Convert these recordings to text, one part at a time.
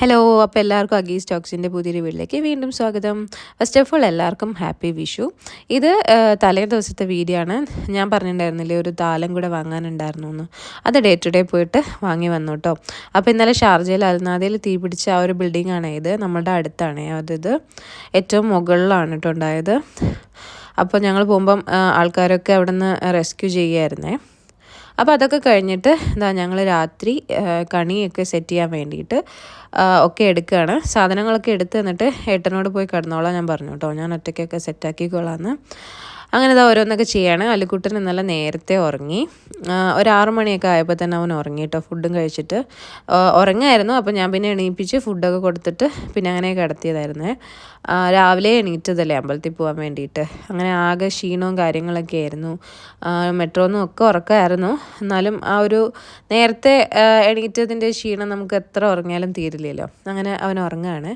Hello, അപ്പോൾ എല്ലാവർക്കും അഗീസ് ടോക്സിൻ്റെ പുതിയൊരു വീട്ടിലേക്ക് വീണ്ടും സ്വാഗതം. ഫസ്റ്റ് ഓഫ് ഓൾ എല്ലാവർക്കും ഹാപ്പി വിഷു. ഇത് തലേ ദിവസത്തെ വീഡിയോ ആണ്. ഞാൻ പറഞ്ഞിട്ടുണ്ടായിരുന്നില്ലേ ഒരു താലം കൂടെ വാങ്ങാനുണ്ടായിരുന്നു എന്ന്. അത് ഡേ ടു ഡേ പോയിട്ട് വാങ്ങി വന്നു കേട്ടോ. അപ്പോൾ ഇന്നലെ ഷാർജയിൽ അൽനാദയിൽ തീ പിടിച്ച ആ ഒരു ബിൽഡിംഗ് ആണ് ഇത്. നമ്മളുടെ അടുത്താണ്, അതായത് ഏറ്റവും മുകളിലാണ് കേട്ടോ ഉണ്ടായത്. അപ്പോൾ ഞങ്ങൾ പോകുമ്പം ആൾക്കാരൊക്കെ അവിടെ നിന്ന് റെസ്ക്യൂ ചെയ്യുമായിരുന്നേ. അപ്പോൾ അതൊക്കെ കഴിഞ്ഞിട്ട് ഞങ്ങൾ രാത്രി കണിയൊക്കെ സെറ്റ് ചെയ്യാൻ വേണ്ടിയിട്ട് ഒക്കെ എടുക്കുകയാണ്. സാധനങ്ങളൊക്കെ എടുത്ത് എന്നിട്ട് ഏട്ടനോട് പോയി കിടന്നോളാം ഞാൻ പറഞ്ഞു കേട്ടോ. ഞാൻ ഒറ്റയ്ക്കൊക്കെ സെറ്റാക്കിക്കോളാമെന്ന്. അങ്ങനെ ഓരോന്നൊക്കെ ചെയ്യാണ്. അല്ലിക്കുട്ടൻ ഇന്നലെ നേരത്തെ ഉറങ്ങി. ഒരു 6 മണിയൊക്കെ ആയപ്പോൾ തന്നെ അവൻ ഉറങ്ങി കേട്ടോ, ഫുഡും കഴിച്ചിട്ട് ഉറങ്ങായിരുന്നു. അപ്പോൾ ഞാൻ പിന്നെ എണീപ്പിച്ച് ഫുഡൊക്കെ കൊടുത്തിട്ട് പിന്നെ അങ്ങനെ കിടത്തിയതായിരുന്നേ. രാവിലെ എണീറ്റതല്ലേ അമ്പലത്തിൽ പോകാൻ വേണ്ടിയിട്ട്. അങ്ങനെ ആകെ ക്ഷീണവും കാര്യങ്ങളൊക്കെ ആയിരുന്നു. മെട്രോന്നും ഒക്കെ ഉറക്കമായിരുന്നു. എന്നാലും ആ ഒരു നേരത്തെ എണീറ്റതിൻ്റെ ക്ഷീണം നമുക്ക് എത്ര ഉറങ്ങിയാലും തീരില്ലല്ലോ. അങ്ങനെ അവൻ ഉറങ്ങുകയാണ്.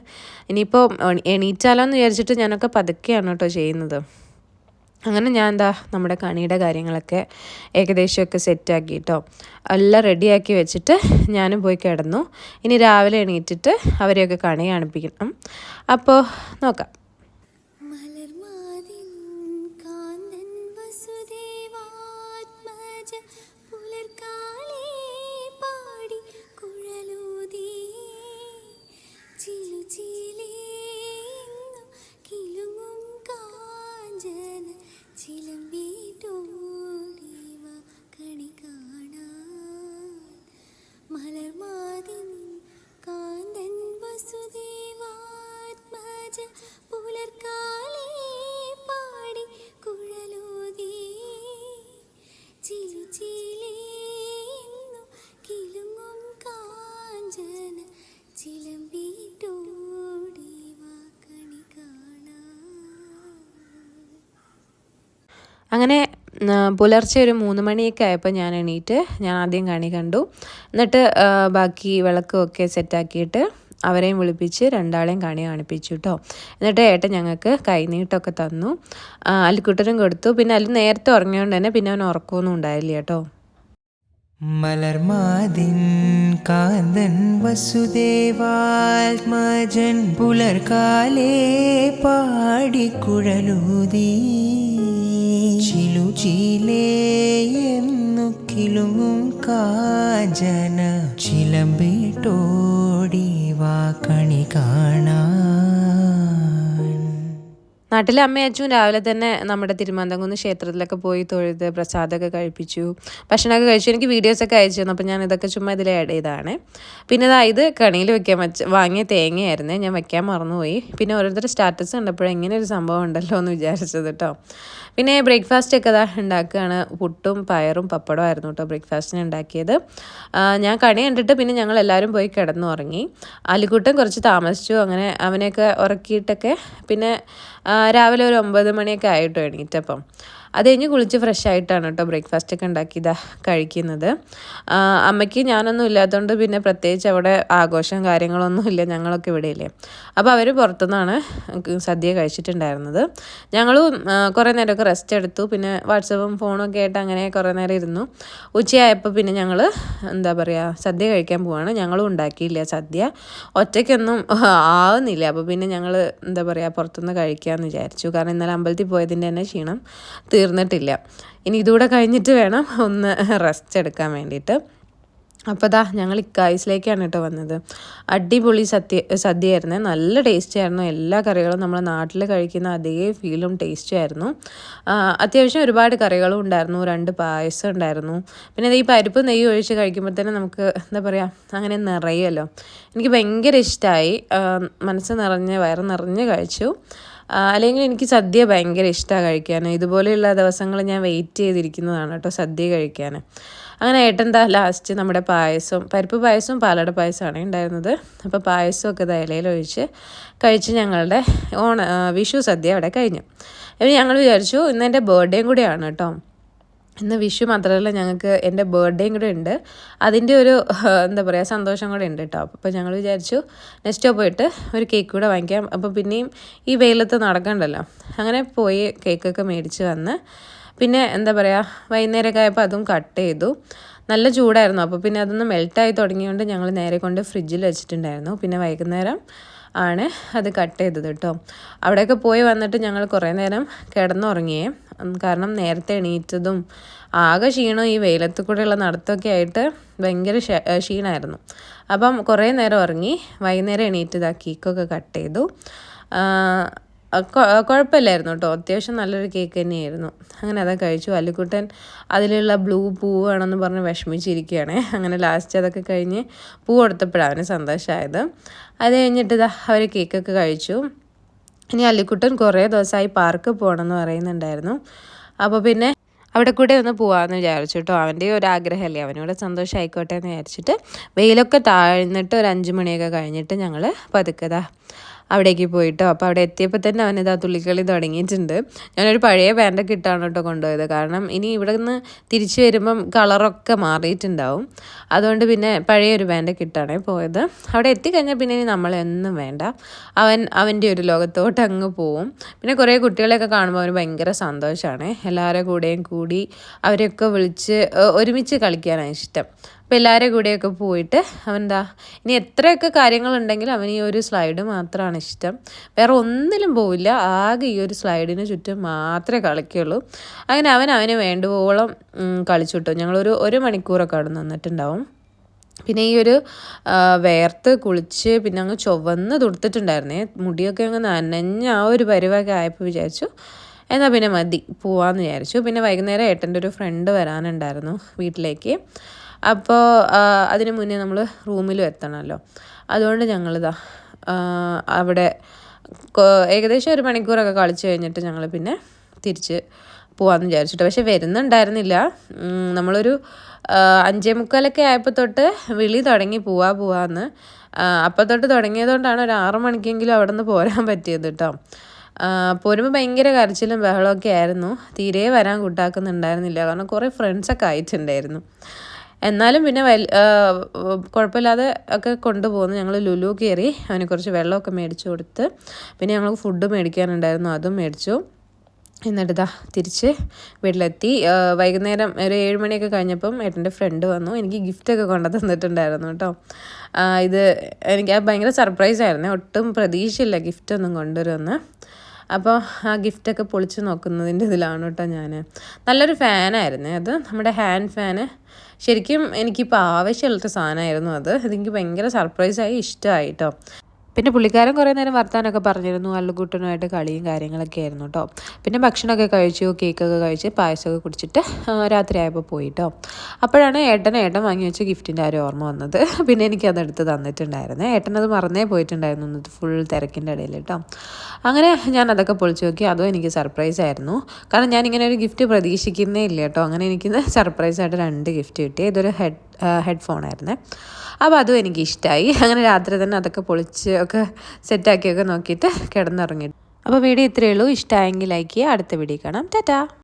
ഇനിയിപ്പോൾ എണീറ്റാലോ എന്ന് വിചാരിച്ചിട്ട് ഞാനൊക്കെ പതുക്കെയാണ് കേട്ടോ ചെയ്യുന്നത്. അങ്ങനെ ഞാൻ നമ്മുടെ കണിയുടെ കാര്യങ്ങളൊക്കെ ഏകദേശമൊക്കെ സെറ്റാക്കി കേട്ടോ. എല്ലാം റെഡിയാക്കി വെച്ചിട്ട് ഞാനും പോയി കിടന്നു. ഇനി രാവിലെ എണീറ്റിട്ട് അവരെയൊക്കെ കണി കാണിപ്പിക്കണം. അപ്പോൾ നോക്കാം. അങ്ങനെ പുലർച്ചെ ഒരു 3 മണിയൊക്കെ ആയപ്പോൾ ഞാൻ എണീറ്റ് ഞാൻ ആദ്യം കണി കണ്ടു. എന്നിട്ട് ബാക്കി വിളക്കുമൊക്കെ സെറ്റാക്കിയിട്ട് അവരെയും വിളിപ്പിച്ച് രണ്ടാളെയും കണി കാണിപ്പിച്ചു കേട്ടോ. എന്നിട്ട് ഏട്ടൻ ഞങ്ങൾക്ക് കൈനീട്ടമൊക്കെ തന്നു. അല്ലിക്കുട്ടനും കൊടുത്തു. പിന്നെ അല്ലി നേരത്തെ ഉറങ്ങിയോണ്ട് തന്നെ പിന്നെ അവൻ ഉറക്കമൊന്നും ഉണ്ടായില്ല കേട്ടോ. മലർമാതിൻ കാന്തൻ വസുദേവാത്മജൻ പുലർക്കാലേ പാടിക്കുഴലൂതി ചിലുചിലേയെന്നു കിലുങ്ങും കാഞ്ചന ചിലമ്പിട്ടോടി വാ കണി കാണാൻ. നാട്ടിലെ അമ്മയും അച്ഛനും രാവിലെ തന്നെ നമ്മുടെ തിരുമാന്താംകുന്ന് ക്ഷേത്രത്തിലൊക്കെ പോയി തൊഴുത് പ്രസാദമൊക്കെ കഴിപ്പിച്ചു, ഭക്ഷണമൊക്കെ കഴിച്ചു. എനിക്ക് വീഡിയോസൊക്കെ അയച്ചു തന്നു. അപ്പോൾ ഞാൻ ഇതൊക്കെ ചുമ്മാ ഇതിൽ ആഡ് ചെയ്തതാണ്. പിന്നെ ഇത് കണിയിൽ വെക്കാൻ വാങ്ങിയ തേങ്ങയായിരുന്നേ, ഞാൻ വെക്കാൻ മറന്നുപോയി. പിന്നെ ഓരോരുത്തർ സ്റ്റാറ്റസ് കണ്ടപ്പോഴും ഇങ്ങനെ ഒരു സംഭവം ഉണ്ടല്ലോ എന്ന് വിചാരിച്ചത് കേട്ടോ. പിന്നെ ബ്രേക്ക്ഫാസ്റ്റൊക്കെ ഉണ്ടാക്കുകയാണ്. പുട്ടും പയറും പപ്പടമായിരുന്നു കേട്ടോ ബ്രേക്ക്ഫാസ്റ്റിന് ഉണ്ടാക്കിയത്. ഞാൻ കണി കണ്ടിട്ട് പിന്നെ ഞങ്ങൾ എല്ലാവരും പോയി കിടന്നുറങ്ങി. അല്ലിക്കുട്ടൻ കുറച്ച് താമസിച്ചു. അങ്ങനെ അവനെയൊക്കെ ഉറക്കിയിട്ടൊക്കെ പിന്നെ രാവിലെ ഒരു 9 മണിയൊക്കെ ആയിട്ടോ എണീറ്റപ്പം. അത് കഴിഞ്ഞ് കുളിച്ച് ഫ്രഷ് ആയിട്ടാണ് കേട്ടോ ബ്രേക്ക്ഫാസ്റ്റൊക്കെ ഉണ്ടാക്കി കഴിക്കുന്നത്. അമ്മയ്ക്ക് ഞാനൊന്നും ഇല്ലാത്തതുകൊണ്ട് പിന്നെ പ്രത്യേകിച്ച് അവിടെ ആഘോഷം കാര്യങ്ങളൊന്നും ഇല്ല, ഞങ്ങളൊക്കെ ഇവിടെ ഇല്ലേ. അപ്പോൾ അവർ പുറത്തുനിന്നാണ് സദ്യ കഴിച്ചിട്ടുണ്ടായിരുന്നത്. ഞങ്ങളും കുറേ നേരമൊക്കെ റെസ്റ്റ് എടുത്തു. പിന്നെ വാട്സപ്പും ഫോണൊക്കെ ആയിട്ട് അങ്ങനെ കുറേ നേരം ഇരുന്നു. ഉച്ചയായപ്പോൾ പിന്നെ ഞങ്ങൾ സദ്യ കഴിക്കാൻ പോവാണ്. ഞങ്ങളും ഉണ്ടാക്കിയില്ല സദ്യ, ഒറ്റയ്ക്കൊന്നും ആവുന്നില്ല. അപ്പോൾ പിന്നെ ഞങ്ങൾ പുറത്തുനിന്ന് കഴിക്കാമെന്ന് വിചാരിച്ചു. കാരണം ഇന്നലെ അമ്പലത്തിൽ പോയതിൻ്റെ തന്നെ ക്ഷീണം തീർന്നിട്ടില്ല. ഇനി ഇതുകൂടെ കഴിഞ്ഞിട്ട് വേണം ഒന്ന് റെസ്റ്റ് എടുക്കാൻ വേണ്ടിയിട്ട്. അപ്പോൾ ഞങ്ങൾ ഇക്കായ്സിലേക്കാണ് കേട്ടോ വന്നത്. അടിപൊളി സദ്യയായിരുന്നു, നല്ല ടേസ്റ്റ് ആയിരുന്നു. എല്ലാ കറികളും നമ്മൾ നാട്ടിൽ കഴിക്കുന്ന അതേ ഫീലും ടേസ്റ്റും ആയിരുന്നു. അത്യാവശ്യം ഒരുപാട് കറികളും ഉണ്ടായിരുന്നു. 2 പായസം ഉണ്ടായിരുന്നു. പിന്നെ ഈ പരിപ്പ് നെയ്യ് ഒഴിച്ച് കഴിക്കുമ്പോൾ തന്നെ നമുക്ക് അങ്ങനെ നിറയുമല്ലോ. എനിക്ക് ഭയങ്കര ഇഷ്ടമായി. മനസ്സ് നിറഞ്ഞ് വയറ് നിറഞ്ഞ് കഴിച്ചു. അല്ലെങ്കിൽ എനിക്ക് സദ്യ ഭയങ്കര ഇഷ്ടമാണ് കഴിക്കാൻ. ഇതുപോലെയുള്ള ദിവസങ്ങൾ ഞാൻ വെയിറ്റ് ചെയ്തിരിക്കുന്നതാണ് കേട്ടോ സദ്യ കഴിക്കാൻ. അങ്ങനെ ഏട്ടൻ ലാസ്റ്റ് നമ്മുടെ പായസം, പരിപ്പ് പായസവും പാലട പായസമാണ് ഉണ്ടായിരുന്നത്. അപ്പോൾ പായസമൊക്കെ ഇലയിൽ ഒഴിച്ച് കഴിച്ച് ഞങ്ങളുടെ വിഷു സദ്യ അവിടെ കഴിഞ്ഞു. അപ്പോൾ ഞങ്ങൾ വിചാരിച്ചു ഇന്ന് എൻ്റെ ബർത്ത്ഡേയും കൂടെയാണ് കേട്ടോ. ഇന്ന് വിഷു മാത്രമല്ല, ഞങ്ങൾക്ക് എൻ്റെ ബർത്ത്ഡേയും കൂടെ ഉണ്ട്. അതിൻ്റെ ഒരു സന്തോഷം കൂടെ ഉണ്ട് കേട്ടോ. അപ്പോൾ ഞങ്ങൾ വിചാരിച്ചു നെക്സ്റ്റ് പോയിട്ട് ഒരു കേക്ക് കൂടെ വാങ്ങിക്കാം. അപ്പോൾ പിന്നെയും ഈ വെയിലത്ത് നടക്കണ്ടല്ലോ. അങ്ങനെ പോയി കേക്കൊക്കെ മേടിച്ച് വന്ന് പിന്നെ വൈകുന്നേരമൊക്കെ ആയപ്പോൾ അതും കട്ട് ചെയ്തു. നല്ല ചൂടായിരുന്നു. അപ്പോൾ പിന്നെ അതൊന്ന് മെൽട്ടായി തുടങ്ങിയതുകൊണ്ട് ഞങ്ങൾ നേരെ കൊണ്ട് ഫ്രിഡ്ജിൽ വെച്ചിട്ടുണ്ടായിരുന്നു. പിന്നെ വൈകുന്നേരം ആണ് അത് കട്ട് ചെയ്തത് കേട്ടോ. അവിടെയൊക്കെ പോയി വന്നിട്ട് ഞങ്ങൾ കുറേ നേരം കിടന്നുറങ്ങിയേ. കാരണം നേരത്തെ എണീറ്റതും ആകെ ക്ഷീണവും ഈ വെയിലത്ത് കൂടെയുള്ള നടത്തമൊക്കെ ആയിട്ട് ഭയങ്കര ക്ഷീണമായിരുന്നു. അപ്പം കുറേ നേരം ഉറങ്ങി. വൈകുന്നേരം എണീറ്റ് കേക്കൊക്കെ കട്ട് ചെയ്തു. കുഴപ്പമില്ലായിരുന്നു കേട്ടോ, അത്യാവശ്യം നല്ലൊരു കേക്ക് തന്നെയായിരുന്നു. അങ്ങനെ അതൊക്കെ കഴിച്ചു. അല്ലിക്കുട്ടൻ അതിലുള്ള ബ്ലൂ പൂവ് വേണമെന്ന് പറഞ്ഞ് വിഷമിച്ചിരിക്കുകയാണ്. അങ്ങനെ ലാസ്റ്റ് അതൊക്കെ കഴിഞ്ഞ് പൂ കൊടുത്തപ്പോഴാണ് അവന് സന്തോഷമായത്. അത് കഴിഞ്ഞിട്ട് അവർ കേക്കൊക്കെ കഴിച്ചു. ഇനി അല്ലിക്കുട്ടൻ കുറേ ദിവസമായി പാർക്ക് പോകണമെന്ന് പറയുന്നുണ്ടായിരുന്നു. അപ്പോൾ പിന്നെ അവിടെ കൂടെ ഒന്ന് പോകാമെന്ന് വിചാരിച്ചു കേട്ടോ. അവൻ്റെ ഒരു ആഗ്രഹമല്ലേ, അവനോട് സന്തോഷമായിക്കോട്ടെ എന്ന് വിചാരിച്ചിട്ട് വെയിലൊക്കെ താഴ്ന്നിട്ട് ഒരു 5 മണിയൊക്കെ കഴിഞ്ഞിട്ട് ഞങ്ങൾ പതുക്കെ അവിടേക്ക് പോയിട്ടോ. അപ്പോൾ അവിടെ എത്തിയപ്പോൾ തന്നെ അവനിതാ തുള്ളിക്കളി തുടങ്ങിയിട്ടുണ്ട്. ഞാനൊരു പഴയ പാൻറ്റൊക്കെ ഇട്ടാണ് കേട്ടോ കൊണ്ടുപോയത്. കാരണം ഇനി ഇവിടെ നിന്ന് തിരിച്ചു വരുമ്പം കളറൊക്കെ മാറിയിട്ടുണ്ടാവും. അതുകൊണ്ട് പിന്നെ പഴയൊരു പാൻറ്റൊക്കെ ഇട്ടാണ് പോയത്. അവിടെ എത്തിക്കഴിഞ്ഞാൽ പിന്നെ ഇനി നമ്മളൊന്നും വേണ്ട, അവൻ്റെ ഒരു ലോകത്തോട്ട് അങ്ങ് പോവും. പിന്നെ കുറേ കുട്ടികളെയൊക്കെ കാണുമ്പോൾ അവന് ഭയങ്കര സന്തോഷമാണ്. എല്ലാവരുടെ കൂടെയും കൂടി അവരെയൊക്കെ വിളിച്ച് ഒരുമിച്ച് കളിക്കാനാണ് ഇഷ്ടം. അപ്പോൾ എല്ലാവരുടെ കൂടെയൊക്കെ പോയിട്ട് അവനെന്താ ഇനി എത്രയൊക്കെ കാര്യങ്ങളുണ്ടെങ്കിലും അവന് ഈ ഒരു സ്ലൈഡ് മാത്രമാണ് ഇഷ്ടം. വേറെ ഒന്നിലും പോവില്ല, ആകെ ഈ ഒരു സ്ലൈഡിന് ചുറ്റും മാത്രമേ കളിക്കുള്ളൂ. അങ്ങനെ അവന് വേണ്ടുവോളം കളിച്ചു കിട്ടും. ഞങ്ങളൊരു മണിക്കൂറൊക്കെ അവിടെ നിന്നിട്ടുണ്ടാവും. പിന്നെ ഈ ഒരു വേർത്ത് കുളിച്ച് പിന്നെ അങ്ങ് ചുവന്ന് തുടുത്തിട്ടുണ്ടായിരുന്നേ. മുടിയൊക്കെ അങ്ങ് നനഞ്ഞ ആ ഒരു പരിവൊക്കെ ആയപ്പോൾ വിചാരിച്ചു എന്നാൽ പിന്നെ മതി പോവാമെന്ന് വിചാരിച്ചു. പിന്നെ വൈകുന്നേരം ഏട്ടൻ്റെ ഒരു ഫ്രണ്ട് വരാനുണ്ടായിരുന്നു വീട്ടിലേക്ക്. അപ്പോൾ അതിന് മുന്നേ നമ്മൾ റൂമിലും എത്തണമല്ലോ. അതുകൊണ്ട് ഞങ്ങളിതാ അവിടെ ഏകദേശം 1 മണിക്കൂറൊക്കെ കളിച്ച് കഴിഞ്ഞിട്ട് ഞങ്ങൾ പിന്നെ തിരിച്ച് പോകാമെന്ന് വിചാരിച്ചിട്ട്. പക്ഷെ വരുന്നുണ്ടായിരുന്നില്ല. നമ്മളൊരു 5:45 ആയപ്പോൾ തൊട്ട് വിളി തുടങ്ങി പോവാന്ന്. അപ്പോൾ തൊട്ട് തുടങ്ങിയതുകൊണ്ടാണ് ഒരു 6 മണിക്കെങ്കിലും അവിടെ നിന്ന് പോരാൻ പറ്റിയത് കേട്ടോ. പോരുമ്പോൾ ഭയങ്കര കരച്ചിലും ബഹളമൊക്കെ ആയിരുന്നു. തീരെ വരാൻ കൂട്ടാക്കുന്നുണ്ടായിരുന്നില്ല. കാരണം കുറേ ഫ്രണ്ട്സൊക്കെ ആയിട്ടുണ്ടായിരുന്നു. എന്നാലും പിന്നെ കുഴപ്പമില്ലാതെ ഒക്കെ കൊണ്ടുപോകുന്നു. ഞങ്ങൾ ലുലു കയറി അവന് കുറച്ച് വെള്ളമൊക്കെ മേടിച്ചു കൊടുത്ത് പിന്നെ ഞങ്ങൾക്ക് ഫുഡ് മേടിക്കാനുണ്ടായിരുന്നു, അതും മേടിച്ചു. എന്നിട്ട് തിരിച്ച് വീട്ടിലെത്തി. വൈകുന്നേരം ഒരു 7 മണിയൊക്കെ കഴിഞ്ഞപ്പം ഏട്ടൻ്റെ ഫ്രണ്ട് വന്നു. എനിക്ക് ഗിഫ്റ്റൊക്കെ കൊണ്ടു തന്നിട്ടുണ്ടായിരുന്നു കേട്ടോ. ഇത് എനിക്ക് ഭയങ്കര സർപ്രൈസായിരുന്നു. ഒട്ടും പ്രതീക്ഷയില്ല ഗിഫ്റ്റൊന്നും കൊണ്ടുവരുമെന്ന്. അപ്പോൾ ആ ഗിഫ്റ്റൊക്കെ പൊളിച്ച് നോക്കുന്നതിൻ്റെ ഇതിലാണ് കേട്ടോ ഞാൻ. നല്ലൊരു ഫാനായിരുന്നു അത്, നമ്മുടെ ഹാൻഡ് ഫാന്. ശരിക്കും എനിക്കിപ്പോൾ ആവശ്യമുള്ളൊരു സാധനമായിരുന്നു അത്. അതെനിക്ക് ഭയങ്കര സർപ്രൈസായി, ഇഷ്ടമായി കേട്ടോ. പിന്നെ പുള്ളിക്കാരൻ കുറേ നേരം വർത്താനമൊക്കെ പറഞ്ഞിരുന്നു. അല്ലുകൂട്ടനുമായിട്ട് കളിയും കാര്യങ്ങളൊക്കെ ആയിരുന്നു കേട്ടോ. പിന്നെ ഭക്ഷണമൊക്കെ കഴിച്ചു, കേക്കൊക്കെ കഴിച്ച് പായസമൊക്കെ കുടിച്ചിട്ട് രാത്രിയായപ്പോൾ പോയി കേട്ടോ. അപ്പോഴാണ് ഏട്ടൻ വാങ്ങി വെച്ച ഗിഫ്റ്റിൻ്റെ ആ ഒരു ഓർമ്മ വന്നത്. പിന്നെ എനിക്കതെടുത്ത് തന്നിട്ടുണ്ടായിരുന്നേ. ഏട്ടനത് മറന്നേ പോയിട്ടുണ്ടായിരുന്നു ഇന്നത്തെ ഫുൾ തിരക്കിൻ്റെ ഇടയിൽ കേട്ടോ. അങ്ങനെ ഞാൻ അതൊക്കെ പൊളിച്ച് നോക്കി. അതും എനിക്ക് സർപ്രൈസ് ആയിരുന്നു. കാരണം ഞാനിങ്ങനെ ഒരു ഗിഫ്റ്റ് പ്രതീക്ഷിക്കുന്നേ ഇല്ല കേട്ടോ. അങ്ങനെ എനിക്കിന്ന് സർപ്രൈസായിട്ട് 2 ഗിഫ്റ്റ് കിട്ടി. ഇതൊരു ഹെഡ്ഫോണായിരുന്നേ. അപ്പോൾ അതും എനിക്കിഷ്ടമായി. അങ്ങനെ രാത്രി തന്നെ അതൊക്കെ പൊളിച്ച് ഒക്കെ സെറ്റാക്കിയൊക്കെ നോക്കിയിട്ട് കിടന്നുറങ്ങി. അപ്പോൾ വീഡിയോ ഇത്രയേ ഉള്ളൂ. ഇഷ്ടമായെങ്കിൽ ലൈക്ക് ചെയ്യുക. അടുത്ത വീഡിയോ കാണാം. ടാറ്റാ.